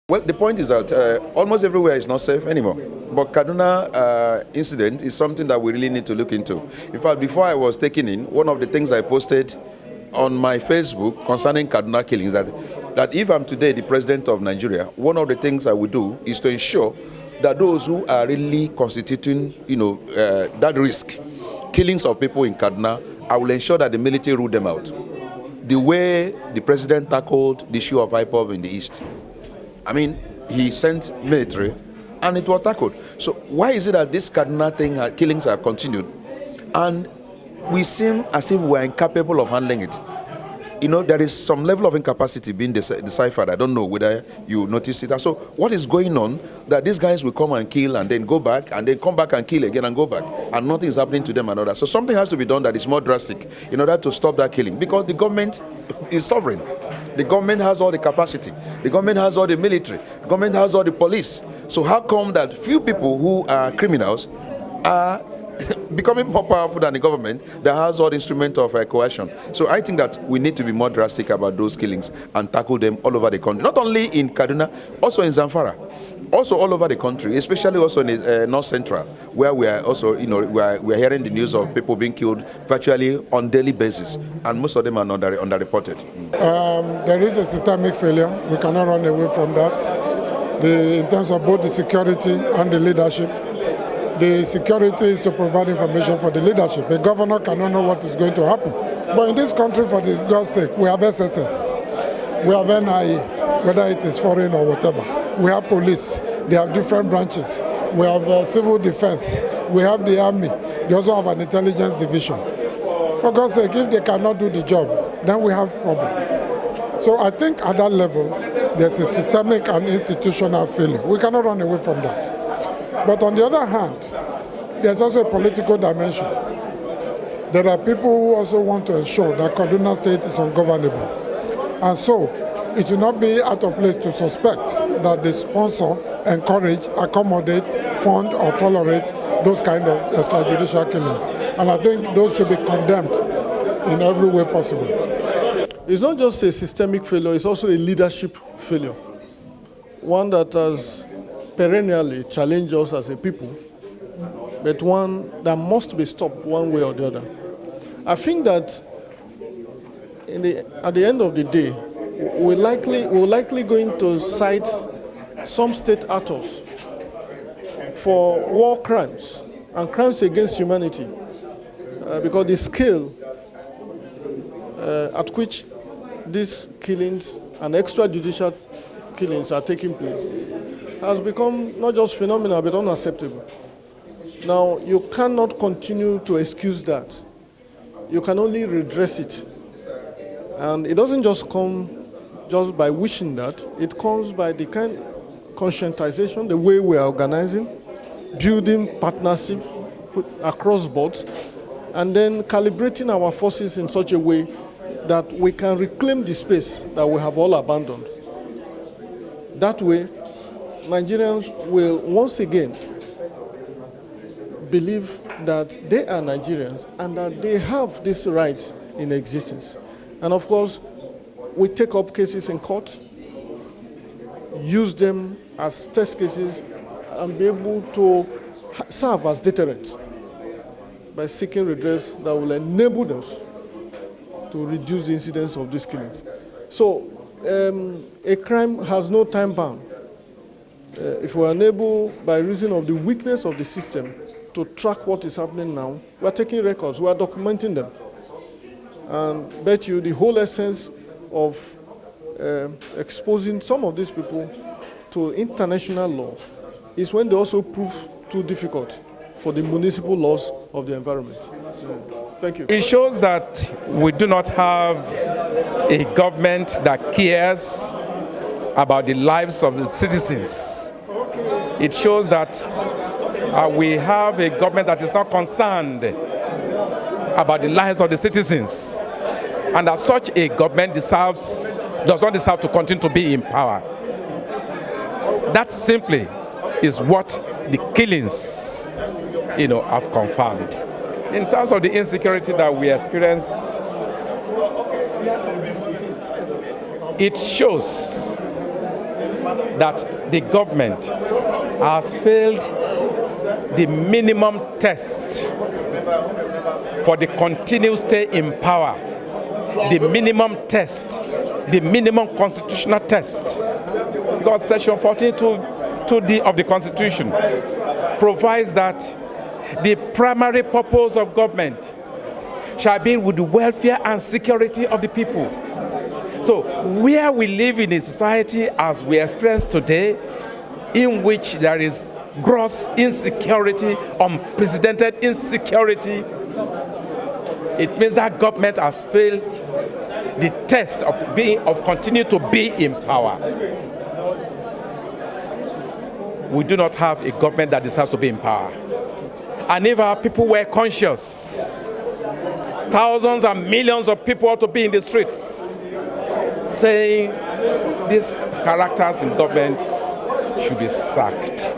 Well, the point is that almost everywhere is not safe anymore. But Kaduna incident is something that we really need to look into. In fact, before I was taken in, one of the things I posted on my Facebook concerning Kaduna killings that if I'm today the president of Nigeria, one of the things I will do is to ensure that those who are really constituting, that risk, killings of people in Kaduna, I will ensure that the military rule them out. The way the president tackled the issue of IPOB in the East. I mean, he sent military and it was tackled. So why is it that this Kaduna killings are continued and we seem as if we're incapable of handling it? There is some level of incapacity being deciphered. I don't know whether you notice it. And so what is going on that these guys will come and kill and then go back and then come back and kill again and go back and nothing is happening to them and others. So something has to be done that is more drastic in order to stop that killing, because the government is sovereign. The government has all the capacity. The government has all the military. The government has all the police. So how come that few people who are criminals are becoming more powerful than the government that has all the instruments of coercion? So I think that we need to be more drastic about those killings and tackle them all over the country. Not only in Kaduna, also in Zamfara. Also all over the country, especially also in the North Central, where we are also, we are hearing the news of people being killed virtually on daily basis, and most of them are underreported. There is a systemic failure. We cannot run away from that. In terms of both the security and the leadership. The security is to provide information for the leadership. A governor cannot know what is going to happen. But in this country, for God's sake, we have SSS, we have NIA, whether it is foreign or whatever. We have police, they have different branches. We have civil defense, we have the army, they also have an intelligence division. For God's sake, if they cannot do the job, then we have problem. So I think at that level, there's a systemic and institutional failure. We cannot run away from that. But on the other hand, there's also a political dimension. There are people who also want to ensure that Kaduna State is ungovernable. And so, it will not be out of place to suspect that they sponsor, encourage, accommodate, fund, or tolerate those kind of extrajudicial killings. And I think those should be condemned in every way possible. It's not just a systemic failure, it's also a leadership failure. One that has perennially challenged us as a people, but one that must be stopped one way or the other. I think that at the end of the day, we're likely going to cite some state actors for war crimes and crimes against humanity, because the scale at which these killings and extrajudicial killings are taking place has become not just phenomenal but unacceptable. Now, you cannot continue to excuse that. You can only redress it. And it doesn't just come just by wishing that. It comes by the kind of conscientization, the way we are organizing, building partnership across boards, and then calibrating our forces in such a way that we can reclaim the space that we have all abandoned. That way, Nigerians will once again believe that they are Nigerians and that they have these rights in existence. And of course, we take up cases in court, use them as test cases, and be able to serve as deterrents by seeking redress that will enable us to reduce the incidence of these killings. So a crime has no time bound. If we are unable, by reason of the weakness of the system, to track what is happening now, we are taking records, we are documenting them. And bet you the whole essence of exposing some of these people to international law is when they also prove too difficult for the municipal laws of the environment. Thank you. It shows that we do not have a government that cares about the lives of the citizens. It shows that we have a government that is not concerned about the lives of the citizens, and that such a government does not deserve to continue to be in power. That simply is what the killings, have confirmed. In terms of the insecurity that we experience, it shows that the government has failed the minimum test for the continued stay in power, the minimum test, the minimum constitutional test. Because Section 14(2)(d) of the Constitution provides that the primary purpose of government shall be with the welfare and security of the people. So where we live in a society as we experience today, in which there is gross insecurity, unprecedented insecurity, it means that government has failed the test of continuing to be in power. We do not have a government that deserves to be in power. And if our people were conscious, thousands and millions of people ought to be in the streets saying these characters in government should be sacked.